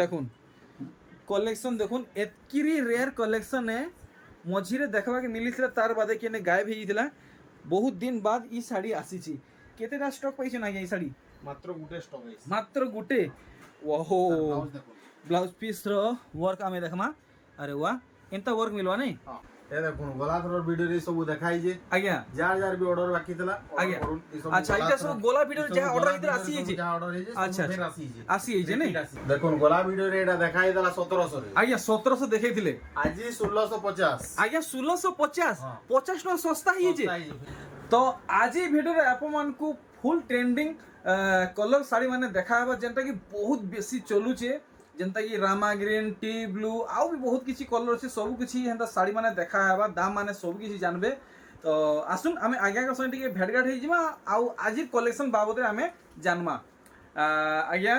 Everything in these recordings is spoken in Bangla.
দেখুন कलेक्शन देखुन एतकी रेयर कलेक्शन है मझीरे देखा के मिली तार बादे के गायब हो बहुत दिन बाद ई शाड़ी आसी केतेटा स्टॉक पाइछ ना ये शाड़ी मात्र गुटे स्टॉक है मात्र गुटे ओहो ब्लाउज पीस रो वर्क आमे देखमा अरे वाह एंता वर्क मिलवा नहीं हां ए देखुन गोला थर वीडियो रे सब देखाई जे आज्ञा जार जार भी ऑर्डर बाकी तला आज्ञा अच्छा इटा सब गोला वीडियो जहा ऑर्डर इधर आसी जे जहा ऑर्डर है जे अच्छा फिर आसी जे आसी जे नहीं देखुन गोला वीडियो रे एटा देखाई दला 1700 रे आज्ञा 1700 देखाई थिले आज 1650 आज्ञा 1650 50 टका सस्ता ही जे तो आज ही वीडियो रे आप मान को फुल ट्रेंडिंग कलर साड़ी माने देखाबा जेंटा कि बहुत बेसी चलुचे जेंता कि रामा ग्रीन टी ब्लू आउ भी बहुत किसी कलर अच्छे सब किसी हेंता साड़ी माने देखाबा दाम माने सब किसी जानबे तो आसुन आमे आज्ञा का संग टिके भेटघाट हे जिमा आउ आज कलेक्शन बाबत रे आमे जानमा आज्ञा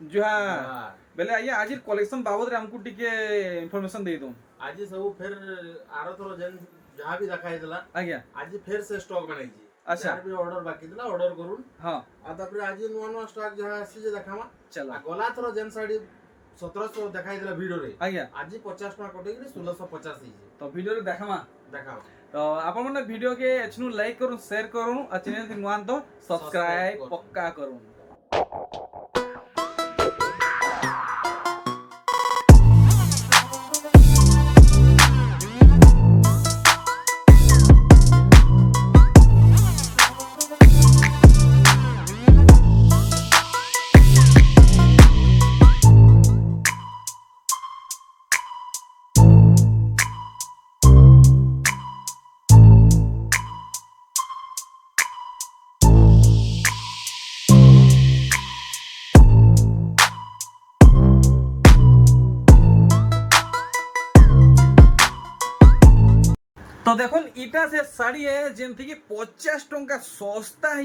जुहार बेले आज्ञा आज कलेक्शन बाबत रे हमको टिके इंफॉर्मेशन दे दो आज सब फिर आरो थरो जन जहां भी देखाई दला आज्ञा आज फिर से स्टॉक बनाई जी अच्छा यार भी ऑर्डर बाकी दिला ऑर्डर करून हां आ तापर आज नुवा नुवा स्टॉक जहां आसी जे देखामा चला गोला थरो जन साड़ी 1700 देखाई दिला वीडियो रे आज्ञा आज 50 टका कटे कि 1650 ही तो वीडियो रे देखामा देखामा तो आपण माने वीडियो के एचनु लाइक करू शेयर करू और चैनल के नुआन तो सब्सक्राइब पक्का करू तो देखुन इटा से शाड़ी है जेमती कि 50 टंका सस्ता है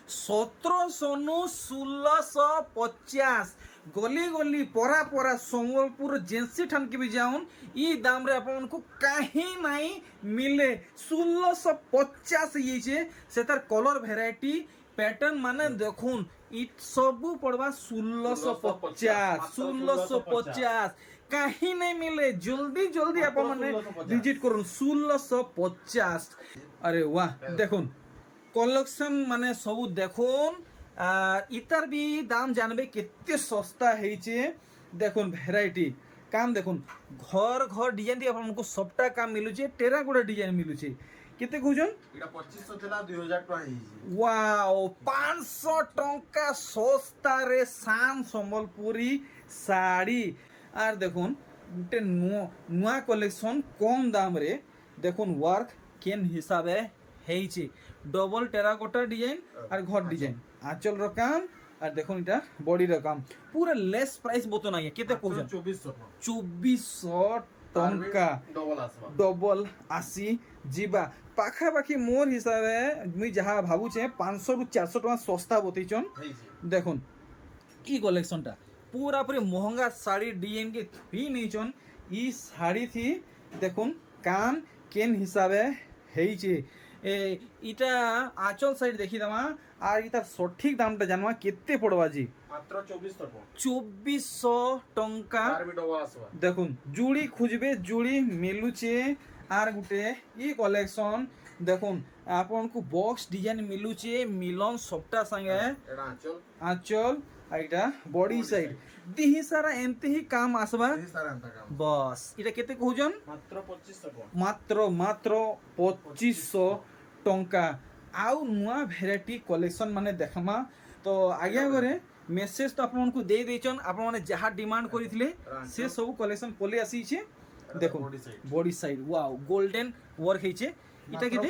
1700 नु 1650 गली गली परा परा संबलपुर जेंसी ठन के भी जाउन ई दाम रे अपन को कहीं नहीं मिले 1650 से तार कलर वैरायटी पैटर्न माने देखुन इ सब पड़वा 1650 कहीं नहीं मिले जल्दी जल्दी आप माने विजिट करूँ 1650 अरे वाह देखुन कलेक्शन माने सब देखुन इतार भी दाम जानबे केते सस्ता है देखुन वैरायटी काम देखुन घर घर डिजाइन आपको सबटा काम मिलुचे टेराकोटा डिजाइन मिलुचे केते कहजन एटा 2500 थला 2000 टका ही वाओ 500 टंका सस्ता रे शान संबलपुरी साड़ी আর দেখুন গোটে নুয়া কলেকশন কম দাম রে দেখুন ওয়ার্ক কেন হিসাবে হেইছে ডবল টেরাকোটা ডিজাইন আর ঘর ডিজাইন আঁচল র কাম আর দেখুন এটা বডি র কাম পুরা লেস প্রাইস বতো না কেতে কইছেন 2400 টঙ্কা ডবল আসি জিবা পাখাপাখি মোর হিসাবে মুই যাহা ভাবুছে 500 রু 400 টাকা সস্তা বতেইছন দেখুন কি কলেকশনটা पूरा पूरी महंगा साड़ी डिजाइन के थी नहीं चन ई साड़ी थी देखुन काम केन हिसाबे हेइचे ए इटा आंचल साइड देखि दमा आर इता सठिक दामटा जानवा केते पड़वा जी मात्र 2400 टंका तार भी डबल आसबा देखुन जुड़ी खुजबे जुड़ी मिलुचे आर गुटे ई कलेक्शन देखुन आपन को बॉक्स डिजाइन मिलुचे मिलन सबटा संगे एडा आंचल आइटा बॉडी साइड दिही सारा एंते ही काम आसबा बस इटा केते कहजन मात्र 2500 टका मात्र 2500 टंका आउ नुआ वैरायटी कलेक्शन माने देखमा तो आगे गरे मेसेज तो आपन को दे देचन आपन माने जहा डिमांड करिथिले से सब कलेक्शन पले आसी छे देखो body side wow golden work हेचे इटा केते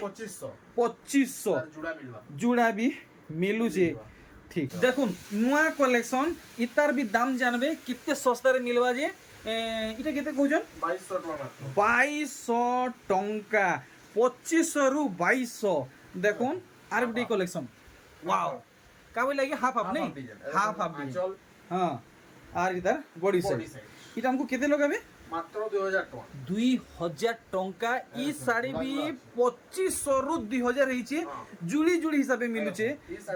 2500 जुड़ा भी मिलु छे ठीक देखुन नुआ कलेक्शन इतार भी दाम जानबे कितने सस्ता रे मिलवा जे इटा केते कहजन 2200 टका 2200 टंका 2500 रु 2200 देखुन आरबी कलेक्शन वाओ काबे लागे हाफ हाफ नहीं हाफ हाफ आंचल हां आर इधर बॉडी साइड इटा हमको केते लगाबे মাত্র 2000 টাকা 2000 টঙ্কা ই শাড়ি বি 2500 রু 2000 হইছে হ্যাঁ। জুড়ি জুড়ি হিসাবে মিলুছে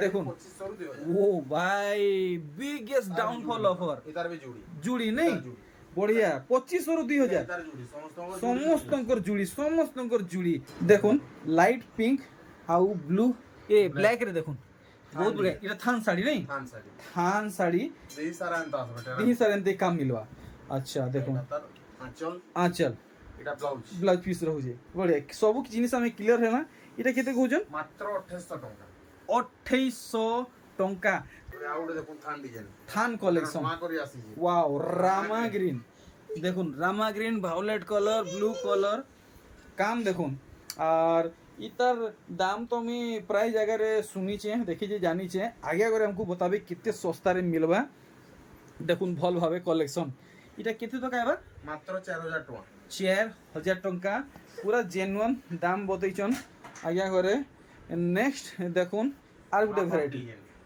দেখুন 2500 ରୁ 2000 ও ভাই বিগেস্ট ডাউনফল অফর এটার বি জুড়ি জুড়ি নেই বঢ়িয়া 2500 রু 2000 এটার জুড়ি ସମସ୍ତଙ୍କର ଜୁଡ଼ି ସମସ୍ତଙ୍କର ଜୁଡ଼ି ଦେଖୁନ୍ ଲାଇଟ୍ ପିଙ୍କ ଆଉ ବ୍ଲୁ ଏ ବ୍ଲାକ୍ ରେ ଦେଖୁନ୍ ବହୁତ ବଢିଆ এটা থান শাড়ি নেই খান শাড়ি থান শাড়ি দেই সারা আনতা আসবে দিহি সার এনতে কাম মিলবা আচ্ছা দেখুন তার আঁচল আঁচল এটা ব্লাউজ ব্লাউজ পিস রହୁଛି বঢ়িয়া ସବୁ জিনিস আমি ক্লিয়ার হেনা এটা কেতে কହୁଛন মাত্র 2800 টাকা 2800 টঙ্কা ଆଉ ଗୋଟେ ଦେଖୁন থান ডিজাইন থান কলেকশন মা করে আসিছে ওয়াও রামা গ্রিন দেখুন Rama green violet colour blue colour কাম দেখুন আর ইতার দাম তো আমি প্রায় জায়গায় শুনিছে দেখিছে জানিছে আগে করে আমাকে বতাবে কেতে সস্তারে মিলবা দেখুন ভাল ভাবে কলেকশন এটা কেতে টাকা এবার মাত্র 4000 টাকা 4000 টঙ্কা পুরা জেনুয়ান দাম বতাইছন আগে করে নেক্সট দেখুন আর গোটে ভ্যারাইটি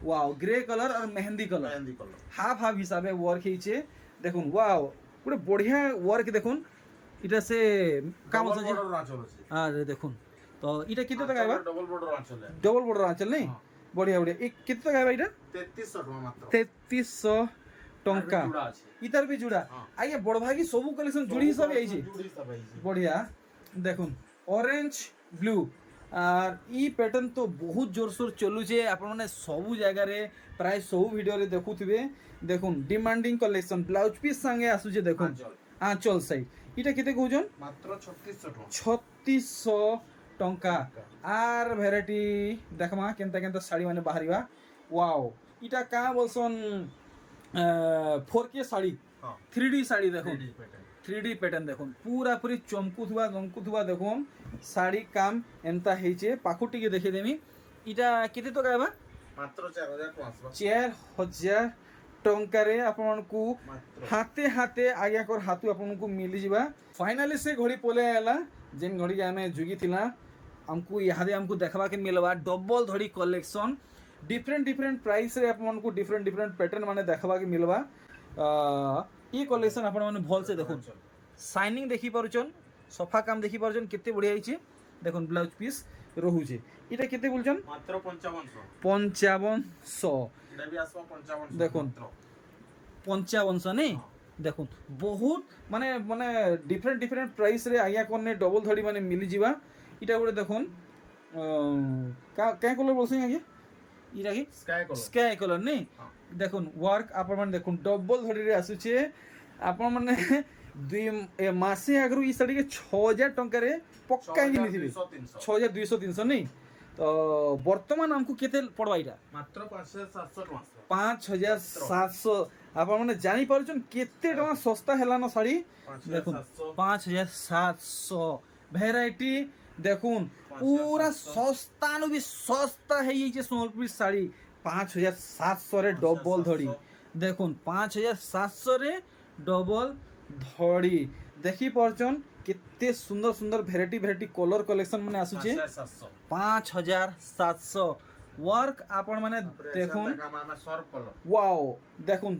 ওয়াও গ্রে কলর আর mehendi colour mehendi colour half half হিসাবে ওয়ার্ক হয়েছে দেখুন ওয়াও পুরো বঢ়িয়া ওয়ার্ক দেখুন এটা সে কাম আছে যে বড় আঁচল আছে আর দেখুন তো এটা কত টাকা এবার ডবল বর্ডার আঁচল ডবল বর্ডার আঁচল নেই বঢ়িয়া বঢ়িয়া এই কত টাকা এবার এটা 3300 টাকা মাত্র 3300 টঙ্কা জুড়া আছে ইতার বি জুড়া আগে বড় ভাগি সবু কালেকশন জুড়ি হিসাবে আইছে জুড়ি হিসাবে আইছে বঢ়িয়া দেখুন অরেঞ্জ ব্লু আর ই প্যাটার্ন তো বহুত জোরসোর চলুছে আপনার মানে সবু জায়গায় প্রায় সবু ভিডিওরে দেখুথিবে দেখুন ডিমান্ডিং কলেকশন ব্লাউজ পিস সঙ্গে আসুছে দেখুন আঁচল সাইড এটা কেতে কହୁছন মাত্র 3600 টাকা 3600 টঙ্কা আর ভ্যারাইটি দেখমা কেনতা কেনতা শাড়ি মানে বাহারিবা ওয়াও এটা কা বলছন 4K শাড়ি হ্যাঁ 3D শাড়ি দেখুন 3D প্যাটার্ন 3D প্যাটার্ন দেখুন পুরা পুরি চমকুথুবা দেখুন শাড়ি কাম এন্তা হইছে পাখুটিকে দেখে দেমি এটা কেতে টাকা এবার মাত্র 4000 টাকা আসবে 4000 ଟଙ୍କାରେ ଆପଣଙ୍କୁ ମାତ୍ର ହାତେ ହାତେ ଆଜ୍ଞା କର ହାତୁ ଆପଣଙ୍କୁ ମିଳିଯିବା ଫାଇନାଲି ସେ ଘଡ଼ି ପଲେଇ ଆଇଲା ଯେନ୍ ଘଡ଼ିକି ଆମେ ଜୁଗିଥିଲା ଆମକୁ ଇହାଦେ ଆମକୁ ଦେଖବାକେ ମିଲବା ଡବଲ ଧଡ଼ି କଲେକ୍ସନ ଡିଫରେଣ୍ଟ ପ୍ରାଇସ୍ରେ ଆପଣଙ୍କୁ ଡିଫରେଣ୍ଟ ପ୍ୟାଟର୍ନ ମାନେ ଦେଖବାକେ ମିଲବା ଇ କଲେକ୍ସନ ଆପଣମାନେ ଭଲସେ ଦେଖୁନ୍ ସାଇନିଂ ଦେଖିପାରୁଛନ୍ ସଫା କାମ ଦେଖିପାରୁଛନ୍ କେତେ ବଢ଼ିଆ ହେଇଛି ଦେଖୁନ୍ ବ୍ଲାଉଜ ପିସ୍ ରହୁଛେ এটা কেতে বলছেন মাত্র 5500 5500 এটা বি আসবে 5500 দেখুন 5500 নেই দেখুন বহুত মানে মানে ডিফরেন্ট প্রাইস রে আজ্ঞা কোনে ডবল ধড়ি মানে মিলি ଯିବା এটা গোটে দেখুন কা কলর বলছেন আগে এটা কি স্কাই কলর নেই দেখুন ওয়ার্ক আপন মানে দেখুন ডবল ধড়ি রে আসুছে আপন মানে দুই মাসে আগরু ই শাড়ি 6000 টঙ্কারে পক্কা কিনিথিবি 6200 300 নেই তো বর্তমান আমকু কেতে পড়বা এটা মাত্র 5700 টাকা 5700 আপন মানে জানি পারছন কেতে টাকা সস্তা হেলানো শাড়ি দেখুন 5700 ভ্যারাইটি দেখুন পুরা সস্তা নু বি সস্তা হয়ে যাইছে সম্বলপুরি শাড়ি 5700 রে ডবল ধড়ি দেখুন 5700 রে ডবল ধড়ি দেখি পারছন কেতে সুন্দর ভ্যারাইটি কলর কলেকশন মানে আসুছে 5700 ওয়ার্ক আপন মানে দেখুন ওয়াও দেখুন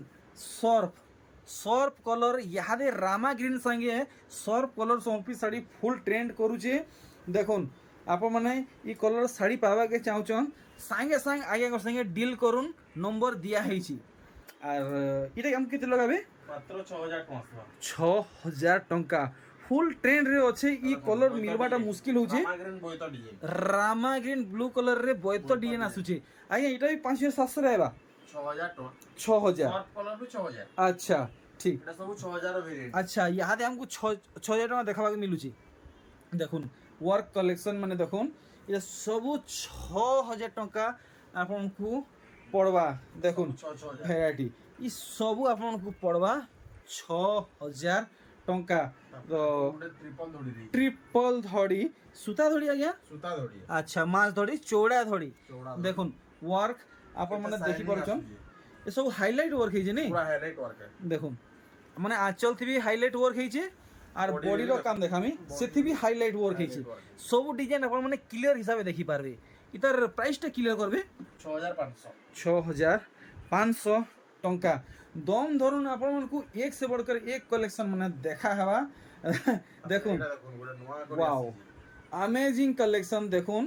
সর্ফ কলর ইহাদে রামা গ্রিন সঙ্গে সর্ফ কলর সম্পি শাড়ি ফুল ট্রেন্ড করুছে দেখুন আপন মানে ই কলর শাড়ি পাওয়াকে চাহুছন সাঙ্গে আগে সঙ্গে ডিল করুন নম্বর দিয়া হয়েছি আর এটা আমি কেতে লগাবে মাত্র 6000 টাকা 6000 টঙ্কা ফুল ট্রেন্ড রে আছে ই কলর মিলবাটা মুশকিল হচ্ছে রামা গ্রিন ব্লু কলর রে বয়তো ডিজাইন আসুছে আଜ୍ଞା এটা ବି 5700 রে আইবা 6000 টাকা 6000 সর্ফ কলর বি 6000 আচ্ছা ঠিক এটা সব 6000 র ভেরিয়েন্ট আচ্ছা ইহাদে আমকু 6000 টাকা দেখাবাকে মিলুছি দেখুন ওয়ার্ক কালেকশন মানে দেখুন এটা সবু 6000 টাকা আপনকু পড়বা দেখুন ভ্যারাইটি ই সবু আপনকু পড়বা 6000 টঙ্কা তো ট্রিপল ধড়ি সুতা ধড়ি আজ্ঞা সুতা ধড়ি আচ্ছা মাছ ধড়ি চৌড়া ধড়ি দেখুন ওয়ার্ক আপন মানে দেখি পারছন এসব হাইলাইট ওয়ার্ক হইছে নি পুরা হাইলাইট ওয়ার্ক দেখুন মানে আঁচল থিবি হাইলাইট ওয়ার্ক হইছে আর বডির কাম দেখামি সেথি বি হাইলাইট ওয়ার্ক হইছে সব ডিজাইন আপন মানে ক্লিয়ার হিসাবে দেখি পারবে ইতার প্রাইসটা ক্লিয়ার করবে 6500 6500 টঙ্কা দম ধরুন ଆପଣମାନଙ୍କୁ এক से बढ़कर एक कलेक्शन মানে দেখা হওয়া দেখুন এটা দেখুন গোটে নয়া করে ওয়াও আসিছে। अमेजिंग कलेक्शन দেখুন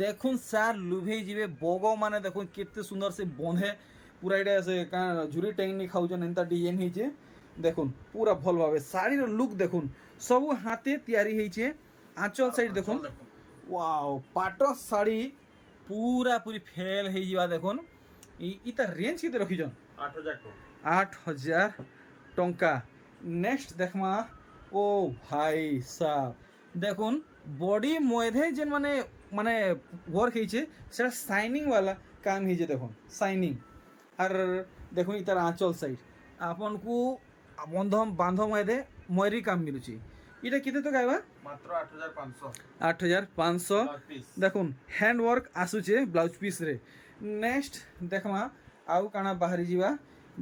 দেখুন স্যার লুভেই ଯିବେ বগ মানে দেখুন কেতে সুন্দর সে বন্ধে পুরা এটা সে ঝুরি টেকনি খাউছন এন্তা ডিজাইন ହେଇছে দেখুন পুরা ভাল ভাবে শাড়ির লুক দেখুন সবু হাতে তৈরি ହେଇছে আঁচল সাইড দেখুন ওয়াও পাট শাড়ি পুরা পুরি ফেল ହେଇଯିବା দেখুন ইতা রেঞ্জ কেতে রখিছন 8000 টাকা 8000 টঙ্কা নেক্সট দেখমা ও ভাই সাহ দেখুন বডি মধ্যে যে মানে মানে ওয়ার্ক হয়েছে সেটা শাইনিং वाला কাম হয়েছে দেখুন শাইনিং আর দেখুন ইতার আঁচল সাইড আপনকু বান্ধ মধ্যে ময়ূরি কাম মিলুছি এটা কেতে তো গাইবা মাত্র 8500 8500 পিস দেখুন হ্যান্ড ওয়ার্ক আসুছে ব্লাউজ পিস রে নেক্সট দেখমা আউ কাଣା বাহারি ଯିବା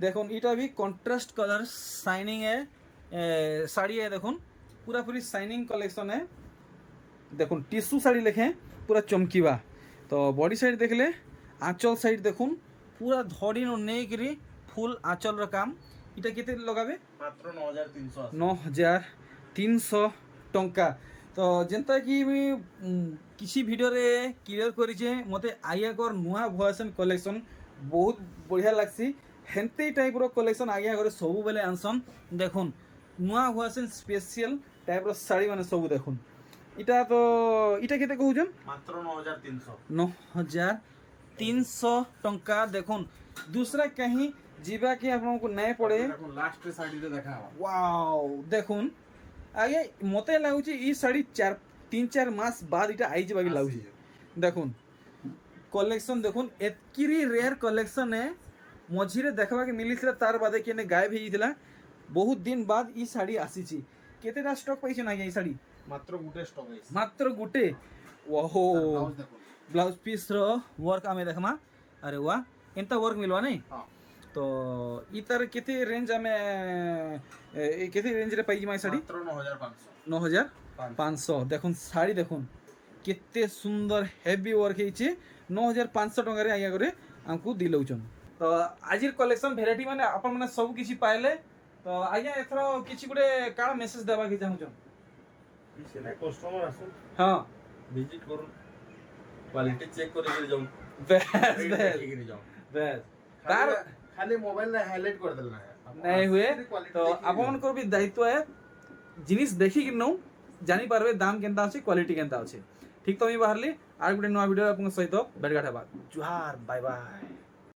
দেখুন এটা भी কন্ট্রাস্ট कलर শাইনিং है শাড়ি है দেখুন पूरा पूरी শাইনিং कलेक्शन है দেখুন টিস্যু শাড়ি লেখে পুরা চমকিবা তো বডি সাইড দেখলে আঁচল সাইড দেখুন পুরা ধরি নেইকরি ফুল আঁচলর কাম এটা কেতে লগাবে মাত্র 9300 9300 টঙ্কা তো যেনতা কি আমি কিছু ভিডিওরে ক্লিয়ার করেছে মতে আইয়াকর নূয়া ভয়েসন কলেকশন বহুত বঢ়িয়া লাগছি হেনতে টাইপর কলেকশন আগে করে সবু বেলে আনসন দেখুন নূয়া ভয়েসন স্পেশাল টাইপর শাড়ি মানে সবু দেখুন এটা তো এটা কেতে কহুছন মাত্র 9300 9300 টঙ্কা দেখুন दूसरा कहीं जीवा के आपको नहीं पड़े দেখুন লাস্ট শাড়িতে দেখা হবা वाओ দেখুন আগে মতে লাগুছে এই শাড়ি 3-4 মাস বাদ এটা আইছে বাকি লাগুছে দেখুন কলেকশন দেখুন এতকিরি রেয়ার কলেকশন এ মঝিরে দেখবাকে মিলিছিল তার বাদে কেনে গায়েব হইছিলা বহুত দিন বাদ এই শাড়ি আসিছি কেতেটা স্টক পাইছে না এই শাড়ি মাত্র গুটে স্টক আছে মাত্র গুটে ওহো ব্লাউজ দেখুন ব্লাউজ পিস র ওয়ার্ক আমি দেখমা আরে ওয়া এন্তা ওয়ার্ক মিলवा नहीं হ্যাঁ तो इतर केते रेंज में केते रेंज रे पाई माई शाड़ी মাত্র 9500 9500 দেখুন শাড়ি দেখুন কেতে সুন্দর হেভি ওয়ার্ক ହେଇଛି 9500 টঙ্কারে আইয়া করে আমকু দিলৌছন তো আজির কলেকশন ভ্যারাইটি মানে আপন মানে সব কিছু পাইলে তো আইয়া এথর কিছু গুড়ে কার মেসেজ দেবা কি চাহুছন সেটা কাস্টমার আসুন হ্যাঁ ভিজিট করুন কোয়ালিটি চেক করে করে যাও বেশ রেট বেশ দেখে যাও বেশ তার তার খালি মোবাইল রে হাইলাইট করে দেল না नहीं हुए तो आपनकर भी दायित्व है जिनिस देखी कि नौ जानी पारबे दाम केनता আছে क्वालिटी केनता আছে ठीक तो আমি বাহারলি আর গুটে নয়া ভিডিও আপনার সহিত বেড়গাঠ হেবা জুহার বাই বাই